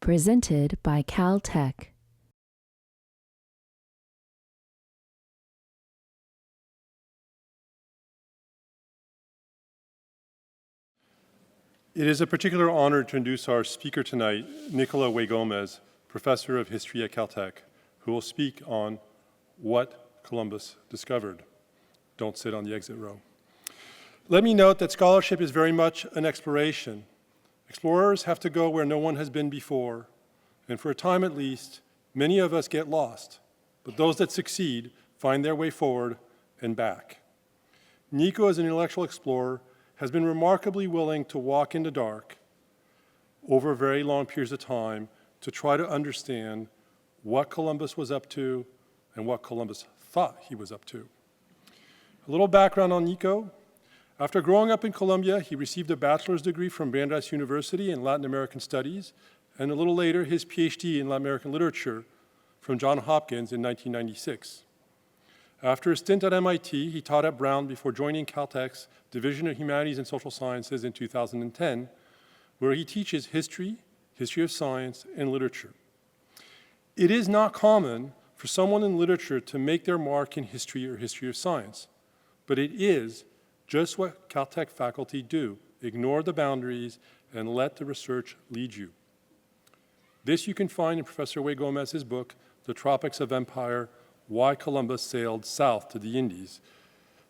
presented by Caltech. It is a particular honor to introduce our speaker tonight, Nicolas Wey-Gomez, Professor of History at Caltech, who will speak on what Columbus discovered. Don't sit on the exit row. Let me note that scholarship is very much an exploration. Explorers have to go where no one has been before, and for a time at least, many of us get lost, but those that succeed find their way forward and back. Nico, as an intellectual explorer, has been remarkably willing to walk in the dark over very long periods of time to try to understand what Columbus was up to and what Columbus thought he was up to. A little background on Nico. After growing up in Colombia, he received a bachelor's degree from Brandeis University in Latin American Studies, and a little later, his PhD in Latin American Literature from Johns Hopkins in 1996. After a stint at MIT, he taught at Brown before joining Caltech's Division of Humanities and Social Sciences in 2010, where he teaches history, history of science, and literature. It is not common for someone in literature to make their mark in history or history of science, but it is just what Caltech faculty do: ignore the boundaries and let the research lead you. This you can find in Professor Wey-Gomez's book, The Tropics of Empire: Why Columbus Sailed South to the Indies,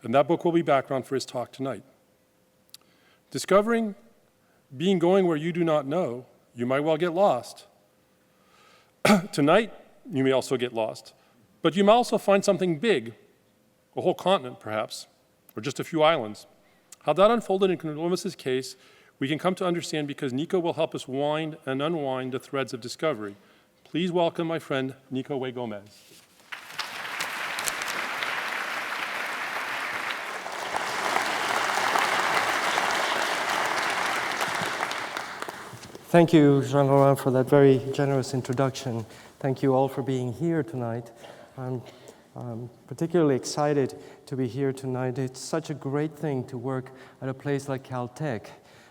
and that book will be background for his talk tonight. Discovering, going where you do not know, you might well get lost. Tonight, you may also get lost, but you may also find something big, a whole continent perhaps, or just a few islands. How that unfolded in Columbus's case, we can come to understand because Nico will help us wind and unwind the threads of discovery. Please welcome my friend, Nico Wey-Gomez. Thank you, Jean-Laurent, for that very generous introduction. Thank you all for being here tonight. I'm particularly excited to be here tonight. It's such a great thing to work at a place like Caltech.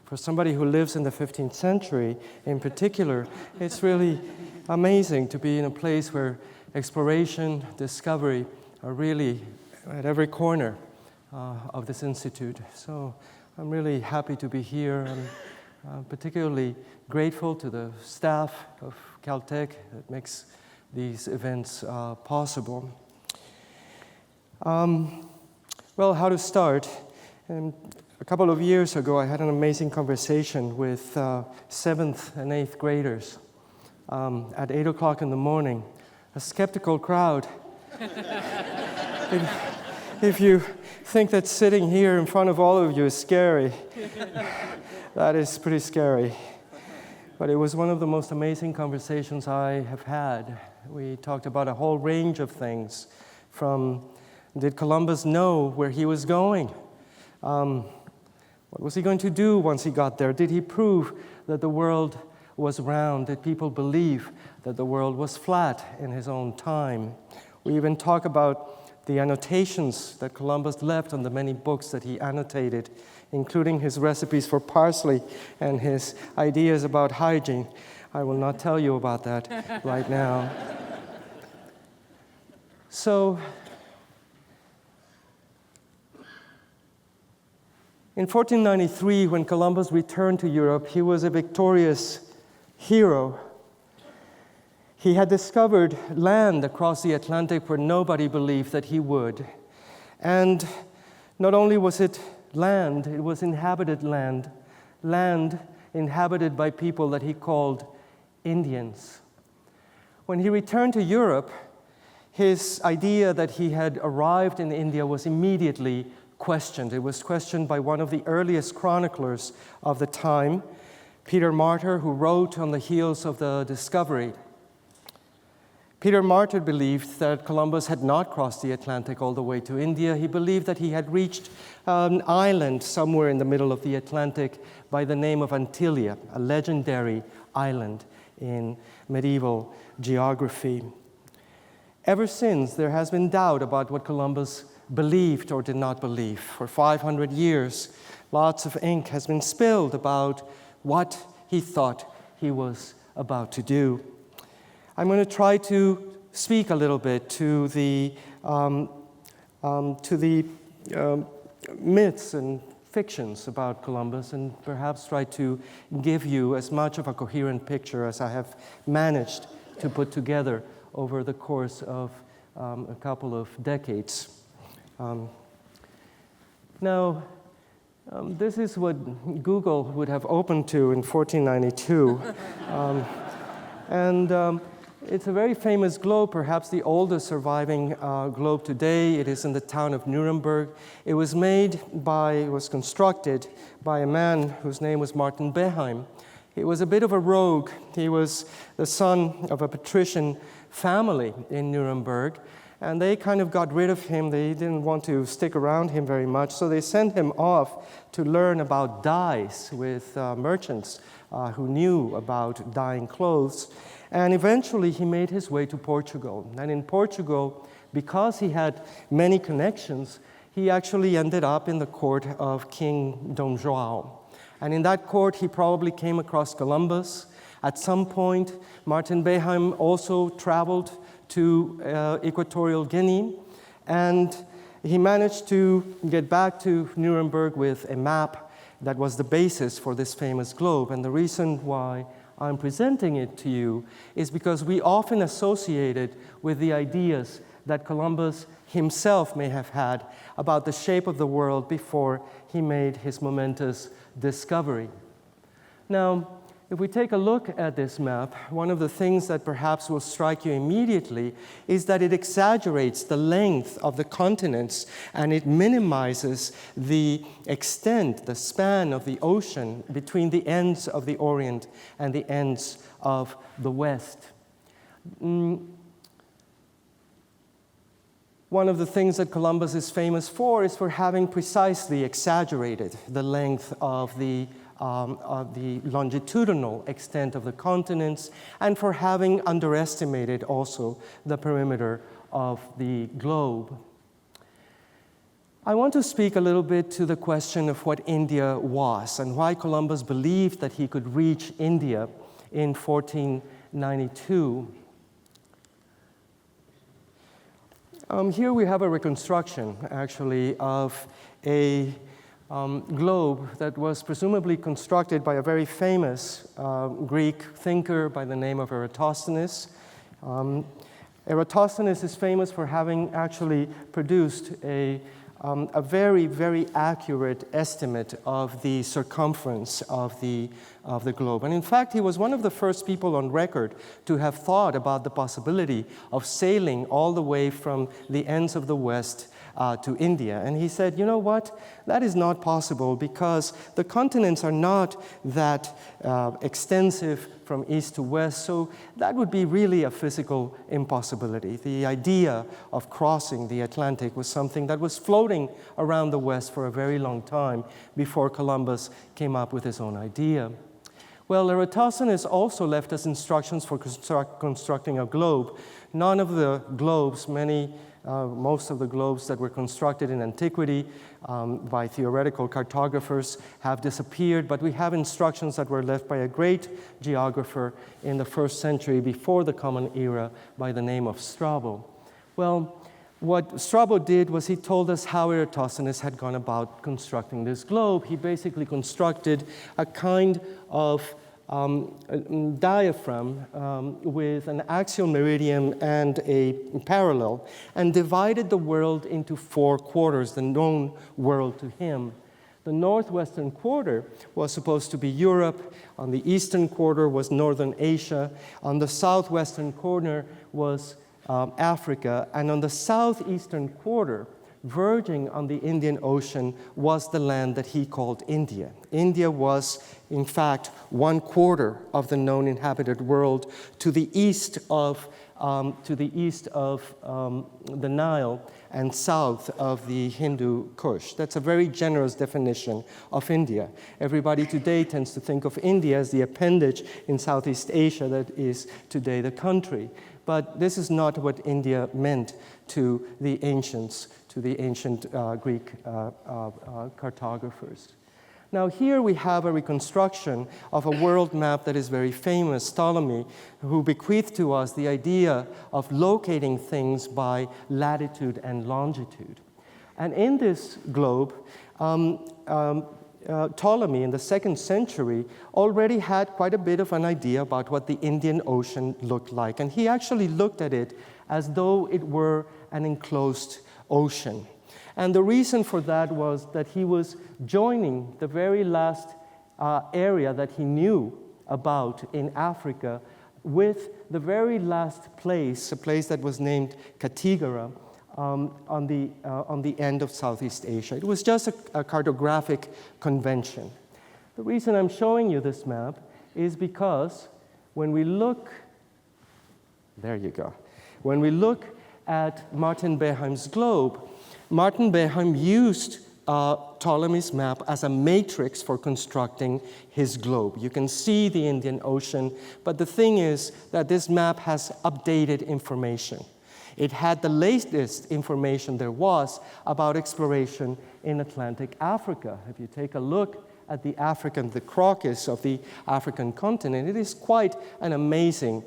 For somebody who lives in the 15th century in particular, it's really amazing to be in a place where exploration, discovery are really at every corner of this institute. So I'm really happy to be here. I'm particularly grateful to the staff of Caltech that makes these events possible. Well, how to start? A couple of years ago, I had an amazing conversation with 7th and 8th graders at 8 o'clock in the morning. A skeptical crowd. If you think that sitting here in front of all of you is scary, that is pretty scary. But it was one of the most amazing conversations I have had. We talked about a whole range of things, from did Columbus know where he was going? What was he going to do once he got there? Did he prove that the world was round? Did people believe that the world was flat in his own time? We even talk about the annotations that Columbus left on the many books that he annotated, including his recipes for parsley and his ideas about hygiene. I will not tell you about that right now. So, in 1493, when Columbus returned to Europe, he was a victorious hero. He had discovered land across the Atlantic where nobody believed that he would. And not only was it land, it was inhabited land, land inhabited by people that he called Indians. When he returned to Europe, his idea that he had arrived in India was immediately questioned. It was questioned by one of the earliest chroniclers of the time, Peter Martyr, who wrote on the heels of the discovery. Peter Martyr believed that Columbus had not crossed the Atlantic all the way to India. He believed that he had reached an island somewhere in the middle of the Atlantic by the name of Antillia, a legendary island in medieval geography. Ever since, there has been doubt about what Columbus believed or did not believe. For 500 years, lots of ink has been spilled about what he thought he was about to do. I'm going to try to speak a little bit to the myths and fictions about Columbus, and perhaps try to give you as much of a coherent picture as I have managed to put together over the course of a couple of decades. Now, this is what Google would have opened to in 1492. It's a very famous globe, perhaps the oldest surviving globe today. It is in the town of Nuremberg. It was constructed by a man whose name was Martin Beheim. He was a bit of a rogue. He was the son of a patrician family in Nuremberg, and they kind of got rid of him. They didn't want to stick around him very much, so they sent him off to learn about dyes with merchants who knew about dyeing clothes. And eventually he made his way to Portugal. And in Portugal, because he had many connections, he actually ended up in the court of King Dom João. And in that court, he probably came across Columbus. At some point, Martin Beheim also traveled to Equatorial Guinea, and he managed to get back to Nuremberg with a map that was the basis for this famous globe. And the reason why I'm presenting it to you is because we often associate it with the ideas that Columbus himself may have had about the shape of the world before he made his momentous discovery. Now, if we take a look at this map, one of the things that perhaps will strike you immediately is that it exaggerates the length of the continents, and it minimizes the extent, the span of the ocean between the ends of the Orient and the ends of the West. One of the things that Columbus is famous for is for having precisely exaggerated the length of the longitudinal extent of the continents, and for having underestimated also the perimeter of the globe. I want to speak a little bit to the question of what India was and why Columbus believed that he could reach India in 1492. Here we have a reconstruction, actually, of a globe that was presumably constructed by a very famous Greek thinker by the name of Eratosthenes. Eratosthenes is famous for having actually produced a very, very accurate estimate of the circumference of the globe. And in fact, he was one of the first people on record to have thought about the possibility of sailing all the way from the ends of the West to India. And he said, you know what? That is not possible because the continents are not that extensive from east to west, so that would be really a physical impossibility. The idea of crossing the Atlantic was something that was floating around the West for a very long time before Columbus came up with his own idea. Well, Eratosthenes also left us instructions for constructing a globe. None of the globes, most of the globes that were constructed in antiquity by theoretical cartographers have disappeared, but we have instructions that were left by a great geographer in the 1st century before the Common Era by the name of Strabo. Well, what Strabo did was he told us how Eratosthenes had gone about constructing this globe. He basically constructed a kind of diaphragm with an axial meridian and a parallel, and divided the world into 4 quarters, the known world to him. The northwestern quarter was supposed to be Europe. On the eastern quarter was northern Asia. On the southwestern corner was Africa. And on the southeastern quarter, verging on the Indian Ocean, was the land that he called India. India was, in fact, 1/4 of the known inhabited world to the east of the Nile and south of the Hindu Kush. That's a very generous definition of India. Everybody today tends to think of India as the appendage in Southeast Asia that is today the country. But this is not what India meant to the ancient Greek cartographers. Now here we have a reconstruction of a world map that is very famous, Ptolemy, who bequeathed to us the idea of locating things by latitude and longitude. And in this globe, Ptolemy in the 2nd century already had quite a bit of an idea about what the Indian Ocean looked like. And he actually looked at it as though it were an enclosed ocean. And the reason for that was that he was joining the very last area that he knew about in Africa with the very last place, a place that was named Kattigara, on the end of Southeast Asia. It was just a cartographic convention. The reason I'm showing you this map is because when we look, there you go, when we look at Martin Behaim's globe, Martin Behaim used Ptolemy's map as a matrix for constructing his globe. You can see the Indian Ocean, but the thing is that this map has updated information. It had the latest information there was about exploration in Atlantic Africa. If you take a look at the crocus of the African continent, it is quite an amazing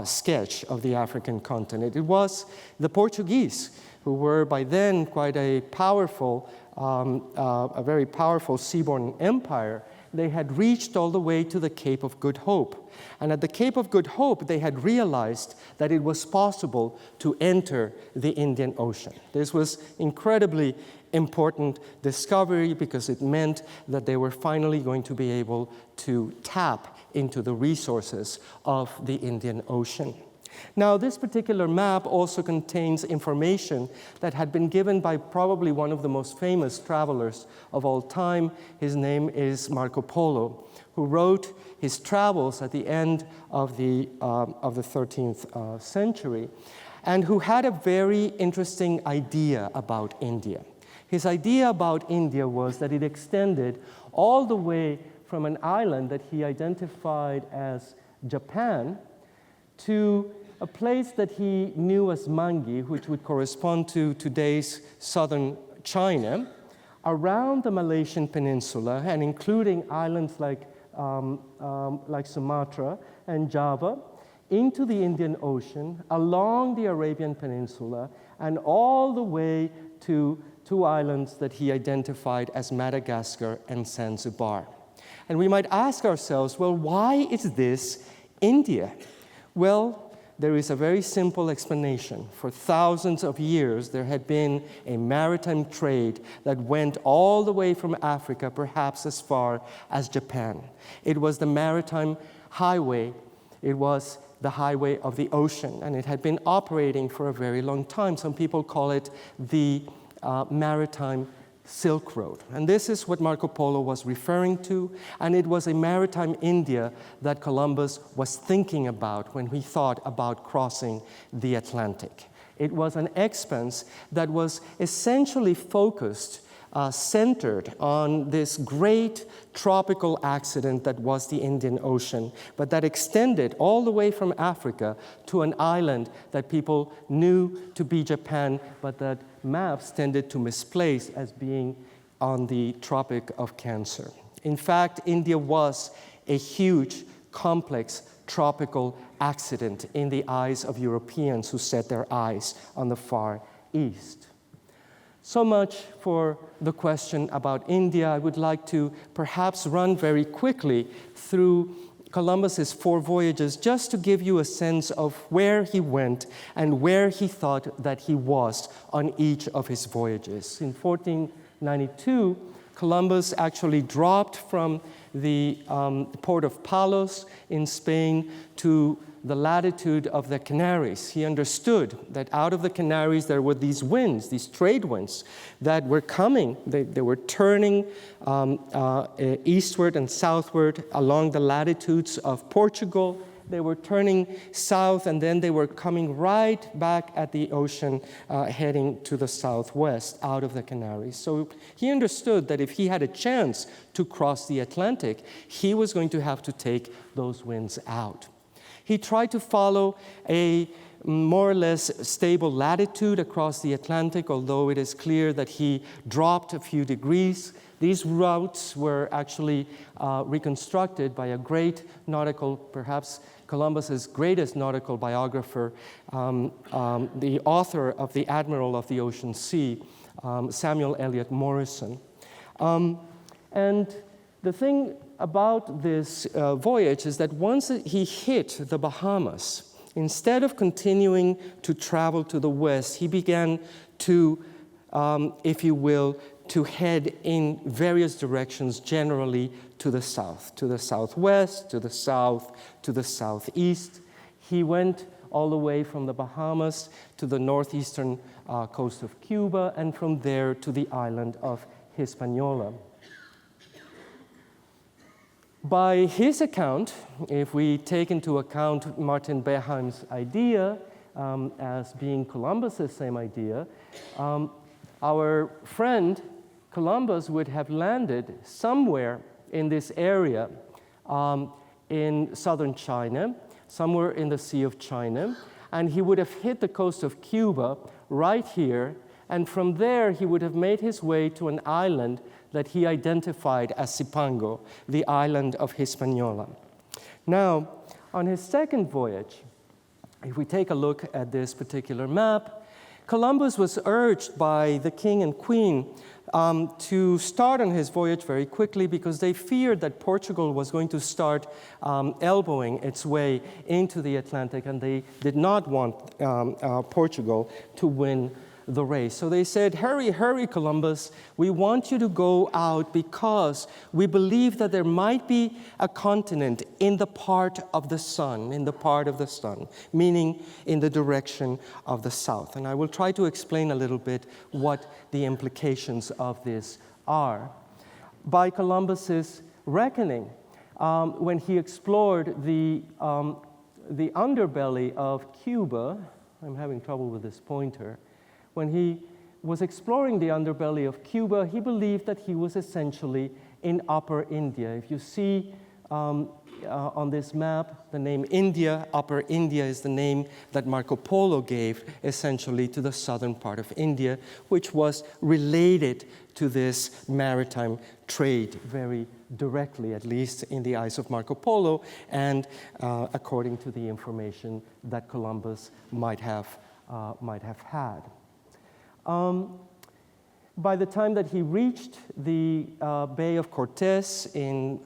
sketch of the African continent. It was the Portuguese, who were by then quite a powerful, a very powerful seaborne empire. They had reached all the way to the Cape of Good Hope. And at the Cape of Good Hope, they had realized that it was possible to enter the Indian Ocean. This was incredibly important discovery because it meant that they were finally going to be able to tap into the resources of the Indian Ocean. Now, this particular map also contains information that had been given by probably one of the most famous travelers of all time. His name is Marco Polo, who wrote his travels at the end of the 13th century, and who had a very interesting idea about India. His idea about India was that it extended all the way from an island that he identified as Japan to a place that he knew as Mangi, which would correspond to today's southern China, around the Malaysian peninsula, and including islands like Sumatra and Java, into the Indian Ocean, along the Arabian Peninsula, and all the way to two islands that he identified as Madagascar and Zanzibar. And we might ask ourselves, well, why is this India? Well, there is a very simple explanation. For thousands of years, there had been a maritime trade that went all the way from Africa, perhaps as far as Japan. It was the maritime highway. It was the highway of the ocean, and it had been operating for a very long time. Some people call it the maritime Silk Road. And this is what Marco Polo was referring to, and it was a maritime India that Columbus was thinking about when he thought about crossing the Atlantic. It was an expanse that was essentially focused, centered on this great tropical accident that was the Indian Ocean, but that extended all the way from Africa to an island that people knew to be Japan, but that maps tended to misplace as being on the Tropic of Cancer. In fact, India was a huge, complex tropical accident in the eyes of Europeans who set their eyes on the Far East. So much for the question about India. I would like to perhaps run very quickly through Columbus's 4 voyages just to give you a sense of where he went and where he thought that he was on each of his voyages. In 1492, Columbus actually dropped from the port of Palos in Spain to the latitude of the Canaries. He understood that out of the Canaries there were these winds, these trade winds that were coming. They were turning eastward and southward along the latitudes of Portugal. They were turning south, and then they were coming right back at the ocean, heading to the southwest out of the Canaries. So he understood that if he had a chance to cross the Atlantic, he was going to have to take those winds out. He tried to follow a more or less stable latitude across the Atlantic, although it is clear that he dropped a few degrees These routes were actually reconstructed by a great nautical, perhaps Columbus's greatest nautical biographer, the author of The Admiral of the Ocean Sea, Samuel Eliot Morison. And the thing about this voyage is that once he hit the Bahamas, instead of continuing to travel to the west, he began to, if you will, to head in various directions, generally to the south, to the southwest, to the south, to the southeast. He went all the way from the Bahamas to the northeastern coast of Cuba, and from there to the island of Hispaniola. By his account, if we take into account Martin Beheim's idea as being Columbus's same idea, our friend Columbus would have landed somewhere in this area in southern China, somewhere in the Sea of China, and he would have hit the coast of Cuba right here, and from there he would have made his way to an island that he identified as Cipango, the island of Hispaniola. Now, on his second voyage, if we take a look at this particular map, Columbus was urged by the king and queen to start on his voyage very quickly because they feared that Portugal was going to start elbowing its way into the Atlantic, and they did not want Portugal to win the race. So they said, hurry, hurry, Columbus, we want you to go out because we believe that there might be a continent in the part of the sun, meaning in the direction of the south. And I will try to explain a little bit what the implications of this are. By Columbus's reckoning, when he explored the underbelly of Cuba, I'm having trouble with this pointer, when he was exploring the underbelly of Cuba, he believed that he was essentially in Upper India. If you see on this map the name India, Upper India is the name that Marco Polo gave essentially to the southern part of India, which was related to this maritime trade very directly, at least in the eyes of Marco Polo, and according to the information that Columbus might have had. By the time that he reached the Bay of Cortez in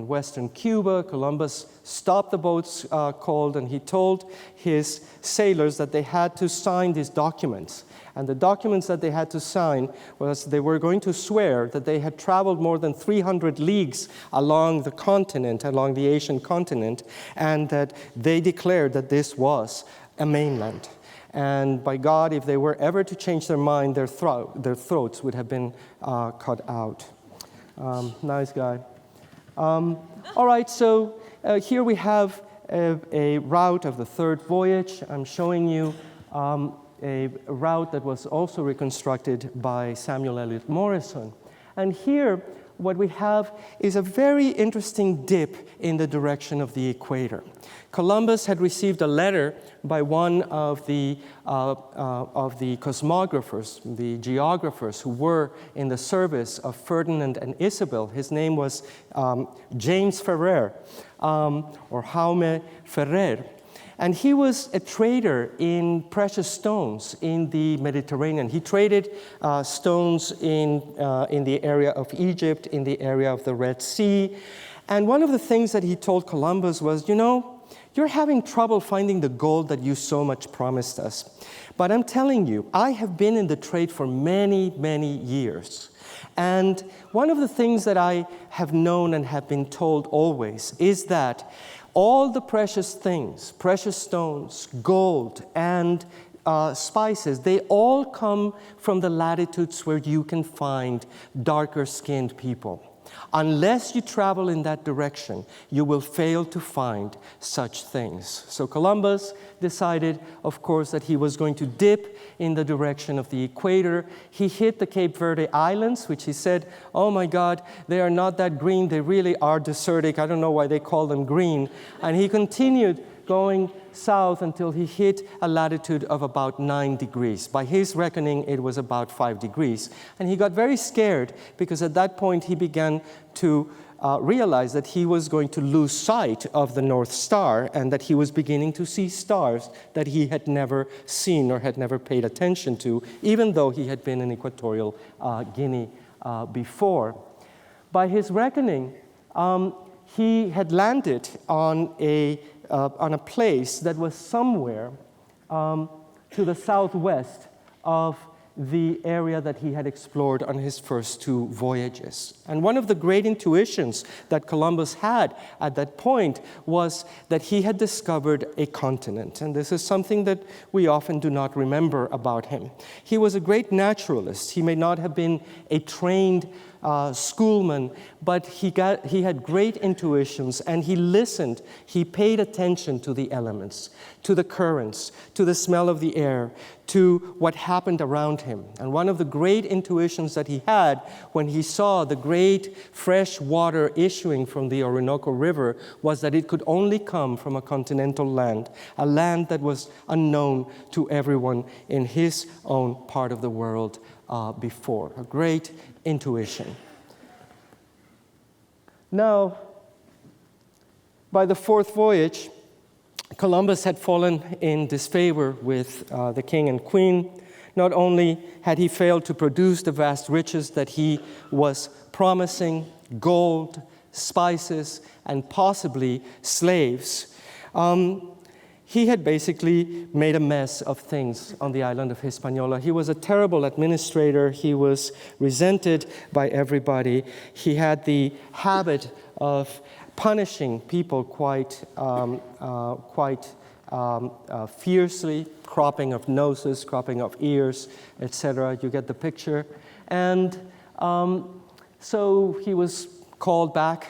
western Cuba, Columbus stopped the boats cold, and he told his sailors that they had to sign these documents. And the documents that they had to sign was they were going to swear that they had traveled more than 300 leagues along the continent, along the Asian continent, and that they declared that this was a mainland. And by God, if they were ever to change their mind, their throats would have been cut out. Nice guy. All right, so here we have a route of the Third Voyage. I'm showing you a route that was also reconstructed by Samuel Eliot Morison. And here, what we have is a very interesting dip in the direction of the equator. Columbus had received a letter by one of the cosmographers, the geographers who were in the service of Ferdinand and Isabel. His name was James Ferrer, or Jaume Ferrer. And he was a trader in precious stones in the Mediterranean. He traded stones in the area of Egypt, in the area of the Red Sea. And one of the things that he told Columbus was, you know, you're having trouble finding the gold that you so much promised us. But I'm telling you, I have been in the trade for many, many years. And one of the things that I have known and have been told always is that all the precious things, precious stones, gold, and spices, they all come from the latitudes where you can find darker-skinned people. Unless you travel in that direction, you will fail to find such things. So Columbus decided, of course, that he was going to dip in the direction of the equator. He hit the Cape Verde Islands, which he said, oh my God, they are not that green, they really are desertic. I don't know why they call them green. And he continued going south until he hit a latitude of about 9 degrees. By his reckoning, it was about 5 degrees. And he got very scared because at that point he began to realize that he was going to lose sight of the North Star and that he was beginning to see stars that he had never seen or had never paid attention to, even though he had been in Equatorial Guinea before. By his reckoning, he had landed on a place that was somewhere to the southwest of the area that he had explored on his first 2 voyages. And one of the great intuitions that Columbus had at that point was that he had discovered a continent. And this is something that we often do not remember about him. He was a great naturalist. He may not have been a trained schoolman, but he had great intuitions, and he listened. He paid attention to the elements, to the currents, to the smell of the air, to what happened around him. And one of the great intuitions that he had when he saw the great fresh water issuing from the Orinoco River was that it could only come from a continental land, a land that was unknown to everyone in his own part of the world before. A great intuition. Now, by the Fourth Voyage, Columbus had fallen in disfavor with the king and queen. Not only had he failed to produce the vast riches that he was promising, gold, spices, and possibly slaves, he had basically made a mess of things on the island of Hispaniola. He was a terrible administrator. He was resented by everybody. He had the habit of punishing people quite fiercely, cropping of noses, cropping of ears, etc. You get the picture. And so he was called back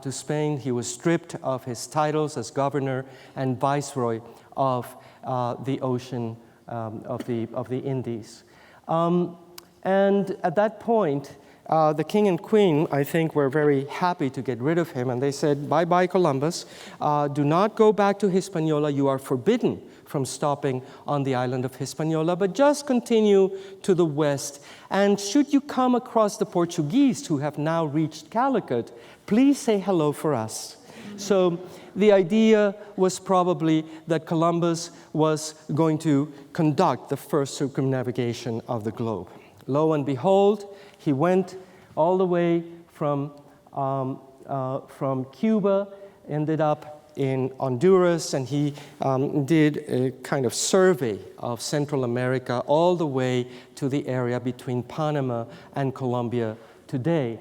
to Spain. He was stripped of his titles as governor and viceroy of the ocean of the Indies. And at that point, the king and queen, I think, were very happy to get rid of him, and they said, "Bye-bye, Columbus. Do not go back to Hispaniola. You are forbidden from stopping on the island of Hispaniola, but just continue to the west. And should you come across the Portuguese who have now reached Calicut, please say hello for us." So the idea was probably that Columbus was going to conduct the first circumnavigation of the globe. Lo and behold, he went all the way from Cuba, ended up in Honduras, and he did a kind of survey of Central America all the way to the area between Panama and Colombia today.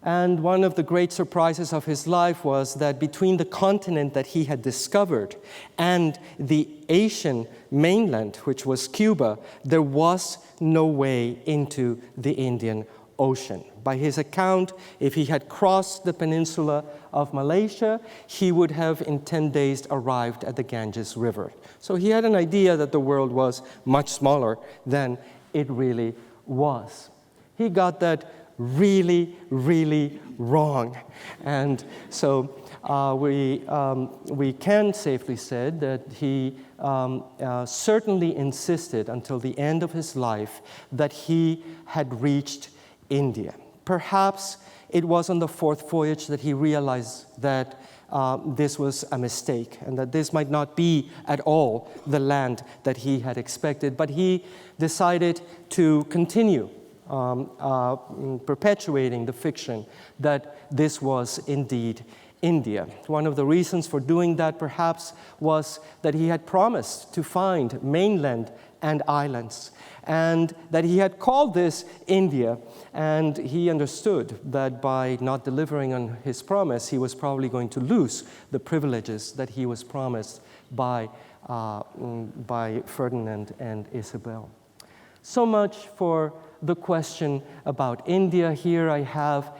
And one of the great surprises of his life was that between the continent that he had discovered and the Asian mainland, which was Cuba, there was no way into the Indian Ocean. By his account, if he had crossed the peninsula of Malaysia, he would have in 10 days arrived at the Ganges River. So he had an idea that the world was much smaller than it really was. He got that really, really wrong. And so we can safely say that he certainly insisted until the end of his life that he had reached India. Perhaps it was on the Fourth Voyage that he realized that this was a mistake and that this might not be at all the land that he had expected, but he decided to continue perpetuating the fiction that this was indeed India. One of the reasons for doing that perhaps was that he had promised to find mainland and islands, and that he had called this India, and he understood that by not delivering on his promise, he was probably going to lose the privileges that he was promised by Ferdinand and Isabel. So much for the question about India. Here I have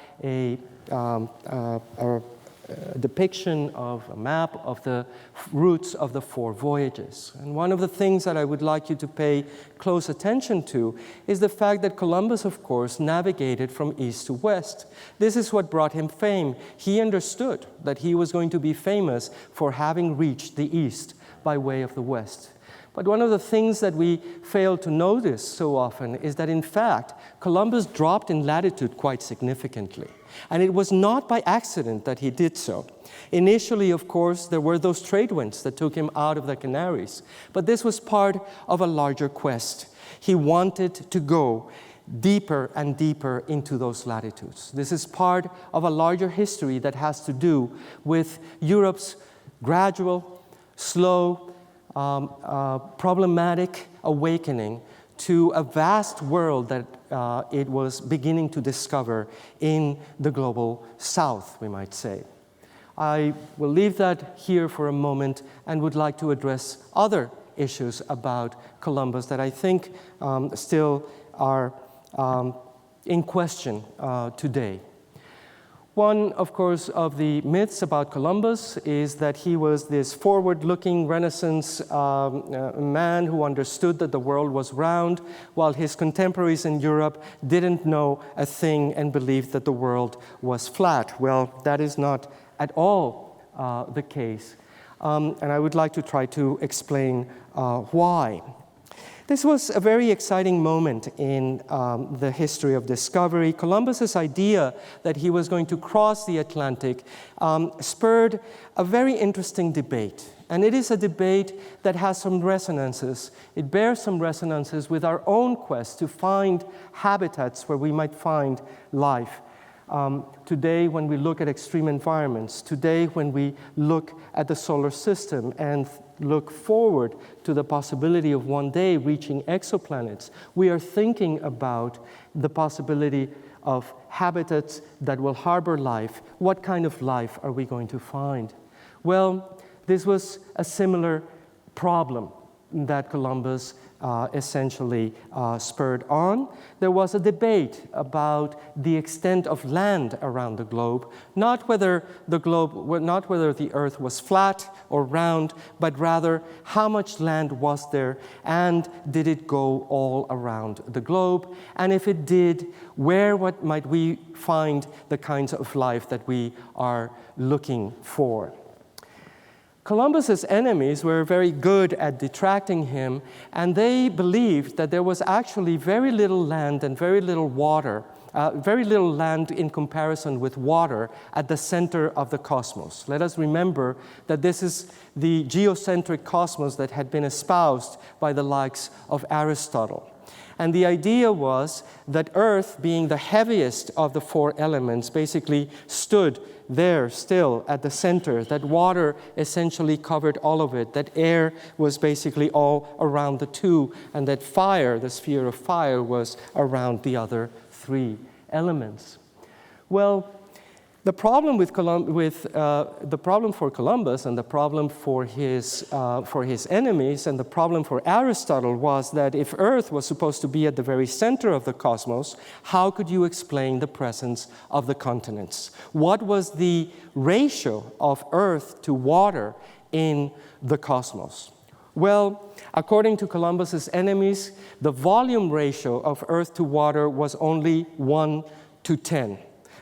depiction of a map of the routes of the 4 voyages. And one of the things that I would like you to pay close attention to is the fact that Columbus, of course, navigated from east to west. This is what brought him fame. He understood that he was going to be famous for having reached the east by way of the west. But one of the things that we fail to notice so often is that, in fact, Columbus dropped in latitude quite significantly. And it was not by accident that he did so. Initially, of course, there were those trade winds that took him out of the Canaries. But this was part of a larger quest. He wanted to go deeper and deeper into those latitudes. This is part of a larger history that has to do with Europe's gradual, slow, problematic awakening to a vast world that it was beginning to discover in the global south, we might say. I will leave that here for a moment and would like to address other issues about Columbus that I think still are in question today. One, of course, of the myths about Columbus is that he was this forward-looking Renaissance man who understood that the world was round, while his contemporaries in Europe didn't know a thing and believed that the world was flat. Well, that is not at all the case, and I would like to try to explain why. This was a very exciting moment in the history of discovery. Columbus's idea that he was going to cross the Atlantic spurred a very interesting debate. And it is a debate that has some resonances. It bears some resonances with our own quest to find habitats where we might find life. Today, when we look at extreme environments, today when we look at the solar system and look forward to the possibility of one day reaching exoplanets, we are thinking about the possibility of habitats that will harbor life. What kind of life are we going to find? Well, this was a similar problem that Columbus essentially spurred on. There was a debate about the extent of land around the globe, not whether the Earth was flat or round, but rather how much land was there, and did it go all around the globe? And if it did, what might we find the kinds of life that we are looking for? Columbus's enemies were very good at detracting him, and they believed that there was actually very little land and very little water, very little land in comparison with water at the center of the cosmos. Let us remember that this is the geocentric cosmos that had been espoused by the likes of Aristotle. And the idea was that Earth, being the heaviest of the 4 elements, basically stood there still at the center, that water essentially covered all of it, that air was basically all around the 2, and that fire, the sphere of fire, was around the other 3 elements. Well, the problem the problem for Columbus and the problem for his enemies and the problem for Aristotle was that if Earth was supposed to be at the very center of the cosmos, how could you explain the presence of the continents? What was the ratio of Earth to water in the cosmos? Well, according to Columbus's enemies, the volume ratio of Earth to water was only 1 to 10.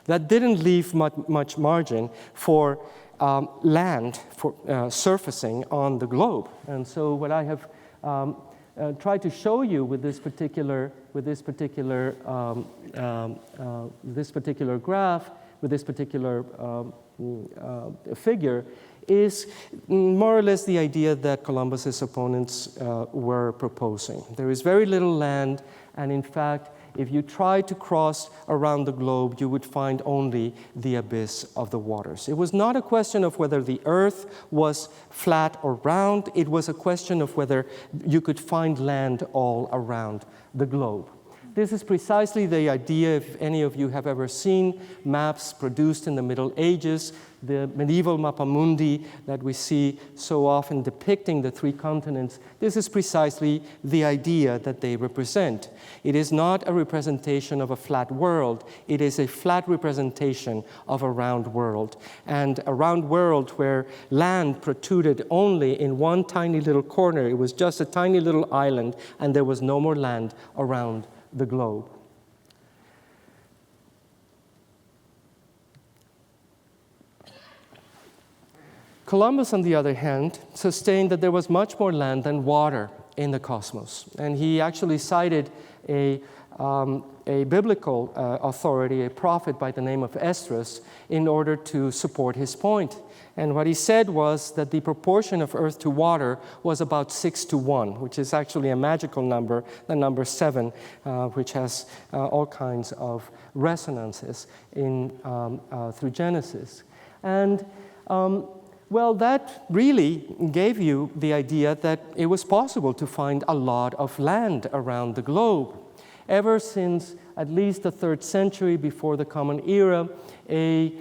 That didn't leave much margin for land, for surfacing on the globe. And so what I have tried to show you with this particular graph, with this particular figure, is more or less the idea that Columbus's opponents were proposing. There is very little land, and in fact, if you tried to cross around the globe, you would find only the abyss of the waters. It was not a question of whether the Earth was flat or round. It was a question of whether you could find land all around the globe. This is precisely the idea, if any of you have ever seen maps produced in the Middle Ages, the medieval mappamundi that we see so often depicting the three continents. This is precisely the idea that they represent. It is not a representation of a flat world. It is a flat representation of a round world. And a round world where land protruded only in one tiny little corner. It was just a tiny little island, and there was no more land around the globe. Columbus, on the other hand, sustained that there was much more land than water in the cosmos. And he actually cited a biblical authority, a prophet by the name of Esdras, in order to support his point. And what he said was that the proportion of earth to water was about 6-1, which is actually a magical number, the number 7, which has all kinds of resonances through Genesis. And well, that really gave you the idea that it was possible to find a lot of land around the globe. Ever since at least the 3rd century before the Common Era, a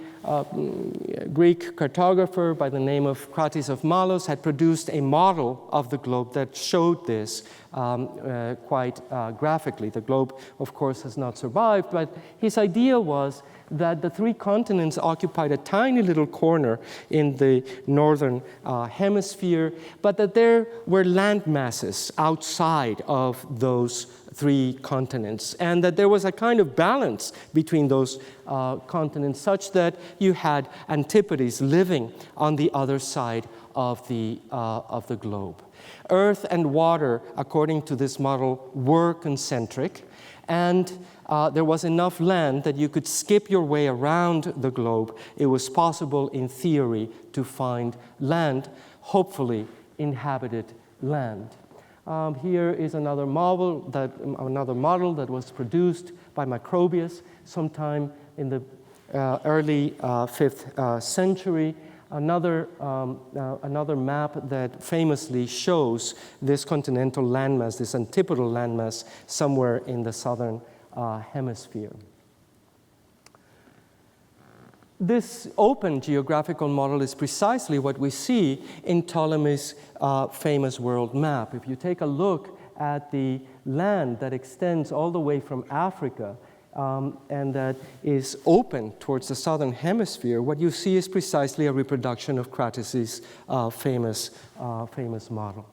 Greek cartographer by the name of Crates of Malos had produced a model of the globe that showed this quite graphically. The globe, of course, has not survived, but his idea was that the three continents occupied a tiny little corner in the northern hemisphere, but that there were land masses outside of those three continents, and that there was a kind of balance between those continents such that you had antipodes living on the other side of the globe. Earth and water, according to this model, were concentric, and there was enough land that you could skip your way around the globe. It was possible, in theory, to find land, hopefully inhabited land. Here is another model that was produced by Macrobius sometime in the early 5th century. Another map that famously shows this continental landmass, this antipodal landmass, somewhere in the southern hemisphere. This open geographical model is precisely what we see in Ptolemy's famous world map. If you take a look at the land that extends all the way from Africa and that is open towards the southern hemisphere, what you see is precisely a reproduction of Crates' famous model.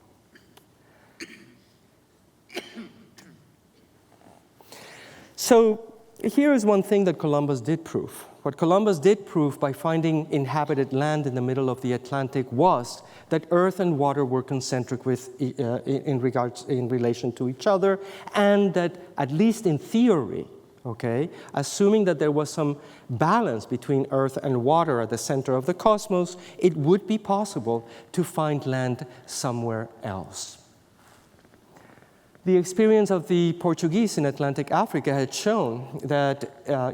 So here is one thing that Columbus did prove. What Columbus did prove by finding inhabited land in the middle of the Atlantic was that earth and water were concentric in relation to each other, and that, at least in theory, okay, assuming that there was some balance between earth and water at the center of the cosmos, it would be possible to find land somewhere else. The experience of the Portuguese in Atlantic Africa had shown that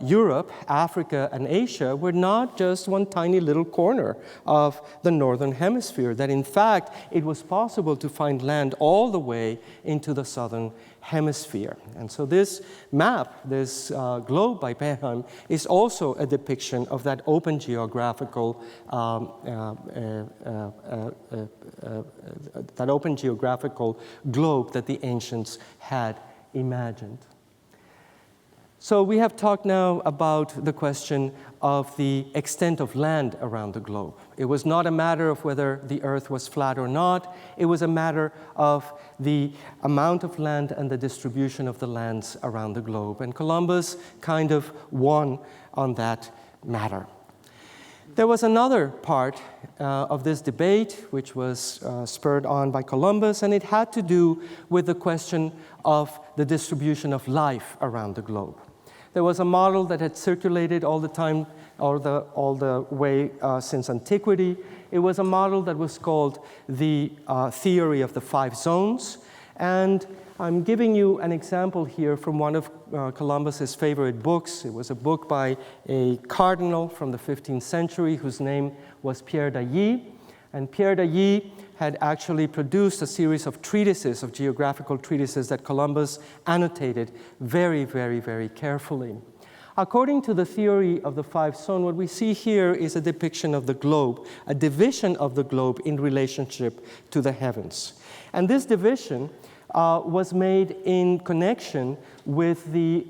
Europe, Africa, and Asia were not just one tiny little corner of the northern hemisphere, that in fact it was possible to find land all the way into the southern hemisphere. And so this map, this globe by Behem, is also a depiction of that open geographical globe that the ancients had imagined. So we have talked now about the question of the extent of land around the globe. It was not a matter of whether the earth was flat or not. It was a matter of the amount of land and the distribution of the lands around the globe. And Columbus kind of won on that matter. There was another part of this debate which was spurred on by Columbus, and it had to do with the question of the distribution of life around the globe. There was a model that had circulated all the way since antiquity. It was a model that was called the theory of the 5 zones. And I'm giving you an example here from one of Columbus's favorite books. It was a book by a cardinal from the 15th century whose name was Pierre d'Ailly. And Pierre d'Ailly had actually produced a series of treatises, of geographical treatises that Columbus annotated very, very, very carefully. According to the theory of the five zones, what we see here is a depiction of the globe, a division of the globe in relationship to the heavens. And this division was made in connection with the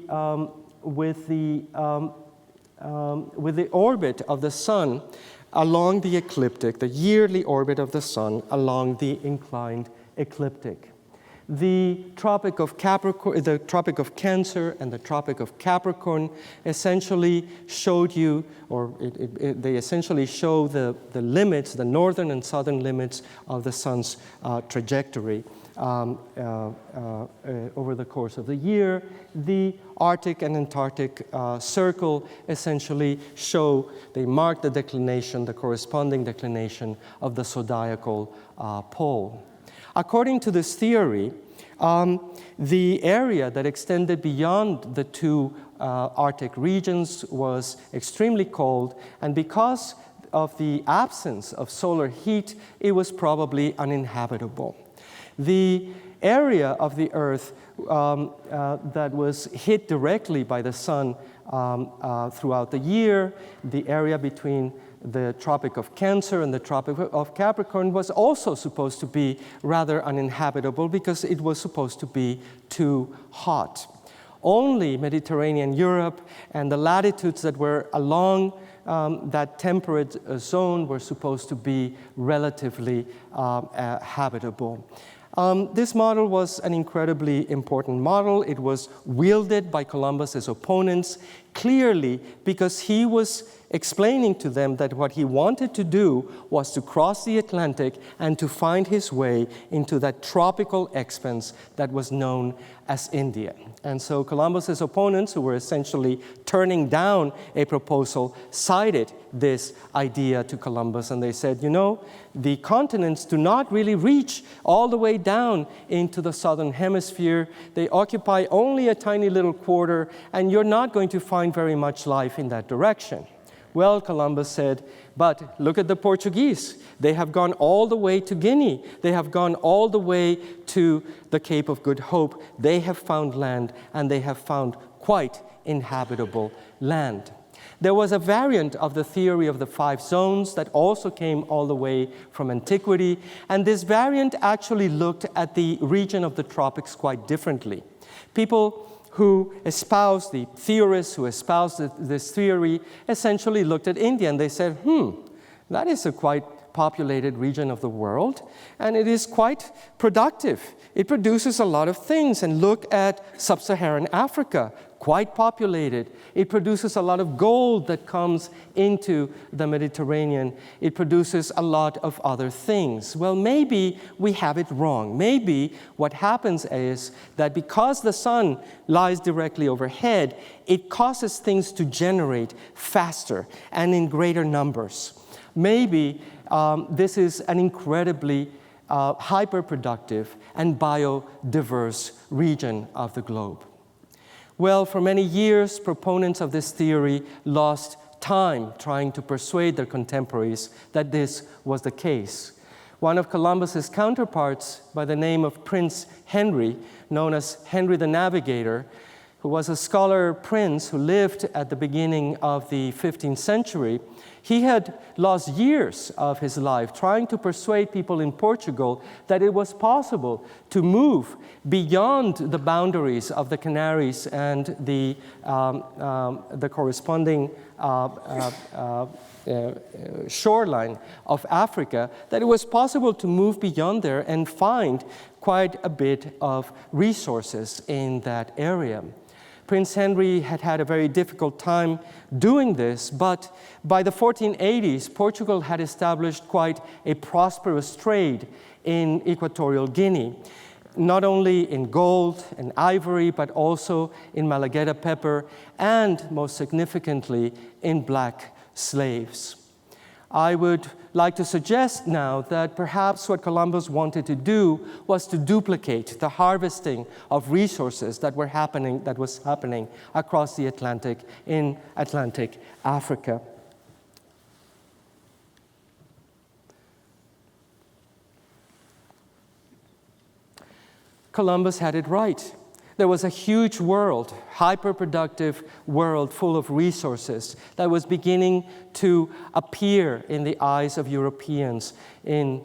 orbit of the sun along the ecliptic, the yearly orbit of the sun along the inclined ecliptic. The Tropic of Capricorn, the Tropic of Cancer and the Tropic of Capricorn essentially showed you, or they essentially show the limits, the northern and southern limits of the sun's trajectory over the course of the year. The Arctic and Antarctic circle essentially they mark the declination, the corresponding declination of the zodiacal pole. According to this theory, the area that extended beyond the two Arctic regions was extremely cold, and because of the absence of solar heat, it was probably uninhabitable. The area of the Earth that was hit directly by the sun throughout the year, the area between the Tropic of Cancer and the Tropic of Capricorn, was also supposed to be rather uninhabitable because it was supposed to be too hot. Only Mediterranean Europe and the latitudes that were along that temperate zone were supposed to be relatively habitable. This model was an incredibly important model. It was wielded by Columbus's opponents clearly because he was explaining to them that what he wanted to do was to cross the Atlantic and to find his way into that tropical expanse that was known as India. And so Columbus's opponents, who were essentially turning down a proposal, cited this idea to Columbus, and they said, you know, the continents do not really reach all the way down into the southern hemisphere. They occupy only a tiny little quarter, and you're not going to find very much life in that direction. Well, Columbus said, but look at the Portuguese. They have gone all the way to Guinea. They have gone all the way to the Cape of Good Hope. They have found land, and they have found quite inhabitable land. There was a variant of the theory of the five zones that also came all the way from antiquity, and this variant actually looked at the region of the tropics quite differently. People who espoused, the theorists who espoused this theory, essentially looked at India and they said, that is a quite populated region of the world, and it is quite productive. It produces a lot of things. And look at sub-Saharan Africa, quite populated. It produces a lot of gold that comes into the Mediterranean. It produces a lot of other things. Well, maybe we have it wrong. Maybe what happens is that because the sun lies directly overhead, it causes things to generate faster and in greater numbers. Maybe this is an incredibly hyper-productive and biodiverse region of the globe. Well, for many years, proponents of this theory lost time trying to persuade their contemporaries that this was the case. One of Columbus's counterparts, by the name of Prince Henry, known as Henry the Navigator, who was a scholar prince who lived at the beginning of the 15th century, he had lost years of his life trying to persuade people in Portugal that it was possible to move beyond the boundaries of the Canaries and the corresponding shoreline of Africa, that it was possible to move beyond there and find quite a bit of resources in that area. Prince Henry had had a very difficult time doing this, but by the 1480s, Portugal had established quite a prosperous trade in Equatorial Guinea, not only in gold and ivory, but also in Malagueta pepper, and most significantly, in black slaves. I would like to suggest now that perhaps what Columbus wanted to do was to duplicate the harvesting of resources that was happening across the Atlantic in Atlantic Africa. Columbus had it right. There was a huge world, hyper-productive world full of resources that was beginning to appear in the eyes of Europeans in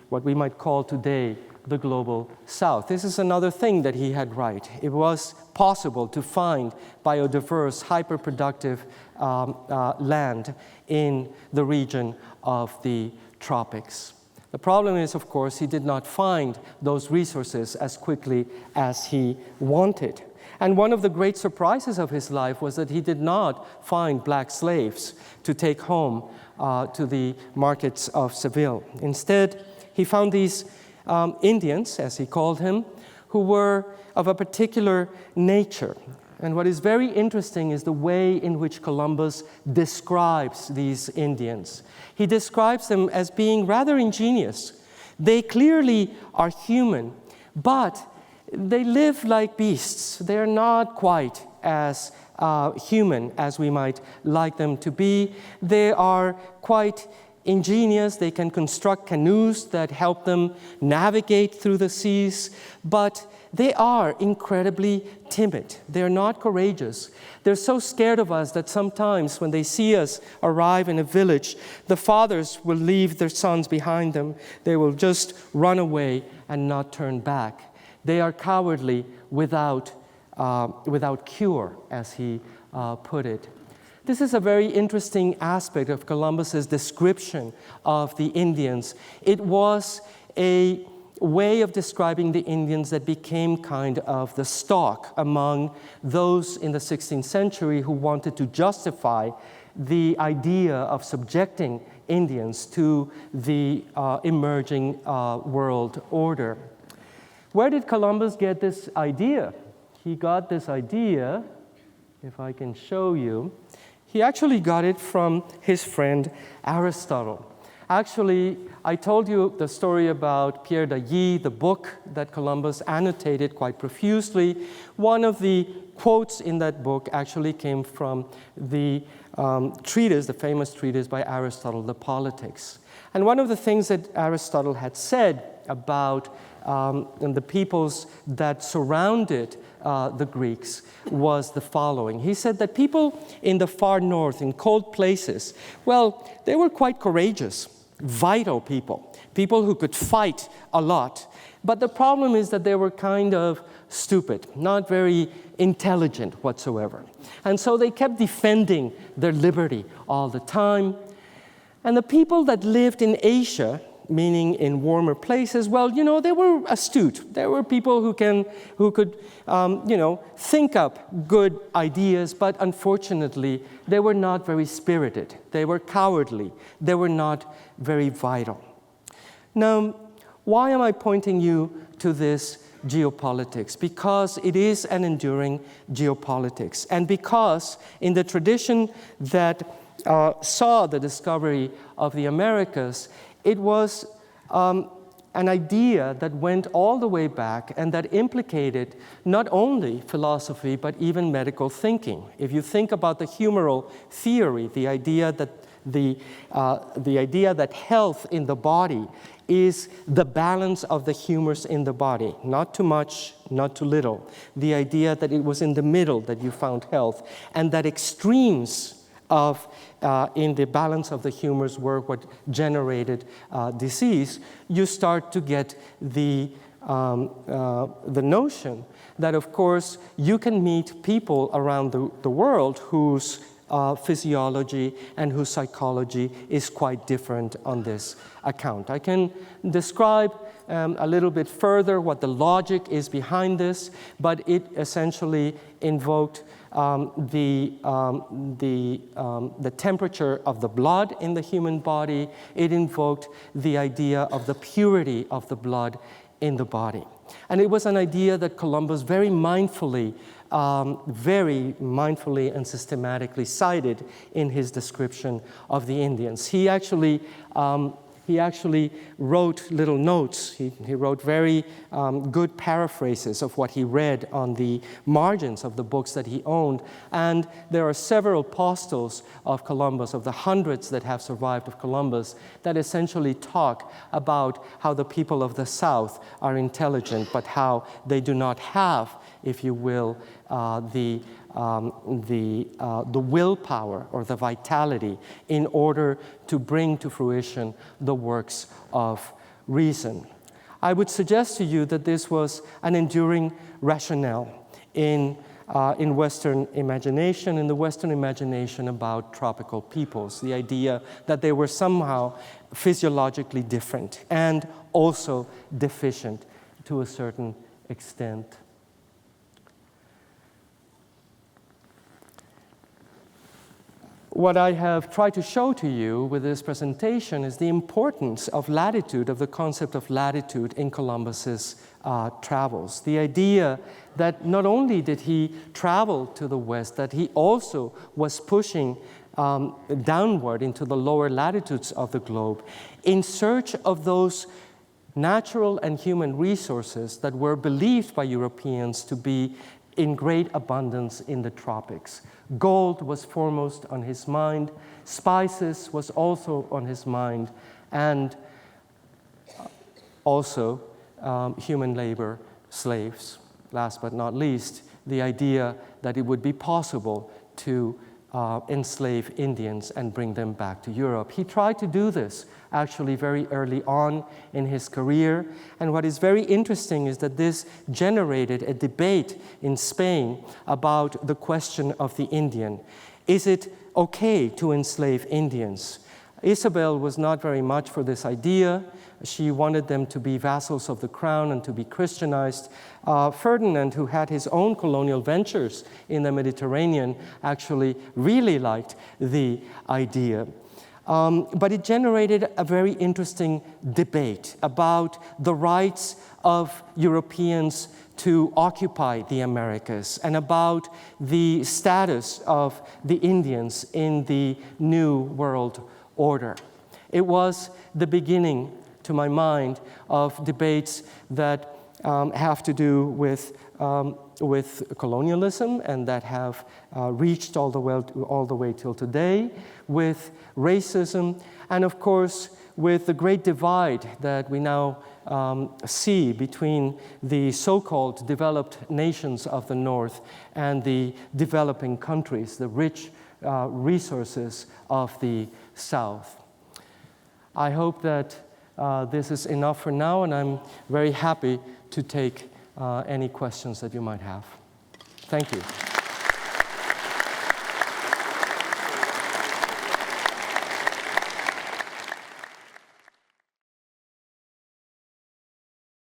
what we might call today the global south. This is another thing that he had right. It was possible to find biodiverse, hyper-productive land in the region of the tropics. The problem is, of course, he did not find those resources as quickly as he wanted. And one of the great surprises of his life was that he did not find black slaves to take home to the markets of Seville. Instead, he found these Indians, as he called him, who were of a particular nature. And what is very interesting is the way in which Columbus describes these Indians. He describes them as being rather ingenious. They clearly are human, but they live like beasts. They're not quite as human as we might like them to be. They are quite ingenious. They can construct canoes that help them navigate through the seas, but they are incredibly timid. They're not courageous. They're so scared of us that sometimes when they see us arrive in a village, the fathers will leave their sons behind them. They will just run away and not turn back. They are cowardly without cure, as he put it. This is a very interesting aspect of Columbus's description of the Indians. It was a way of describing the Indians that became kind of the stock among those in the 16th century who wanted to justify the idea of subjecting Indians to the emerging world order. Where did Columbus get this idea? He got this idea, if I can show you, he actually got it from his friend Aristotle. Actually, I told you the story about Pierre d'Ailly, the book that Columbus annotated quite profusely. One of the quotes in that book actually came from the treatise, the famous treatise by Aristotle, The Politics. And one of the things that Aristotle had said about the peoples that surrounded the Greeks was the following. He said that people in the far north, in cold places, well, they were quite courageous, vital people who could fight a lot. But the problem is that they were kind of stupid, not very intelligent whatsoever. And so they kept defending their liberty all the time. And the people that lived in Asia, meaning in warmer places, well, they were astute. There were people who could think up good ideas, but unfortunately, they were not very spirited. They were cowardly. They were not very vital. Now, why am I pointing you to this geopolitics? Because it is an enduring geopolitics, and because in the tradition that saw the discovery of the Americas, it was an idea that went all the way back and that implicated not only philosophy but even medical thinking. If you think about the humoral theory, the idea that health in the body is the balance of the humors in the body, not too much, not too little. The idea that it was in the middle that you found health, and that extremes in the balance of the humors were what generated disease, you start to get the notion that, of course, you can meet people around the world whose physiology and whose psychology is quite different on this account. I can describe a little bit further what the logic is behind this, but it essentially invoked the temperature of the blood in the human body. It invoked the idea of the purity of the blood in the body. And it was an idea that Columbus very mindfully and systematically cited in his description of the Indians. He actually he actually wrote little notes. He wrote very good paraphrases of what he read on the margins of the books that he owned. And there are several postals of Columbus, of the hundreds that have survived of Columbus, that essentially talk about how the people of the South are intelligent, but how they do not have, if you will, the willpower or the vitality in order to bring to fruition the works of reason. I would suggest to you that this was an enduring rationale in Western imagination, in the Western imagination about tropical peoples, the idea that they were somehow physiologically different and also deficient to a certain extent. What I have tried to show to you with this presentation is the importance of latitude, of the concept of latitude in Columbus's travels. The idea that not only did he travel to the west, that he also was pushing downward into the lower latitudes of the globe in search of those natural and human resources that were believed by Europeans to be in great abundance in the tropics. Gold was foremost on his mind, spices was also on his mind, and also human labor, slaves. Last but not least, the idea that it would be possible to enslave Indians and bring them back to Europe. He tried to do this actually very early on in his career, and what is very interesting is that this generated a debate in Spain about the question of the Indian. Is it okay to enslave Indians? Isabel was not very much for this idea. She wanted them to be vassals of the crown and to be Christianized. Ferdinand, who had his own colonial ventures in the Mediterranean, actually really liked the idea. But it generated a very interesting debate about the rights of Europeans to occupy the Americas and about the status of the Indians in the New World Order. It was the beginning, to my mind, of debates that have to do with colonialism and that have reached all the way till today, with racism, and of course with the great divide that we now see between the so-called developed nations of the North and the developing countries, the rich resources of the South. I hope that this is enough for now, and I'm very happy to take any questions that you might have. Thank you.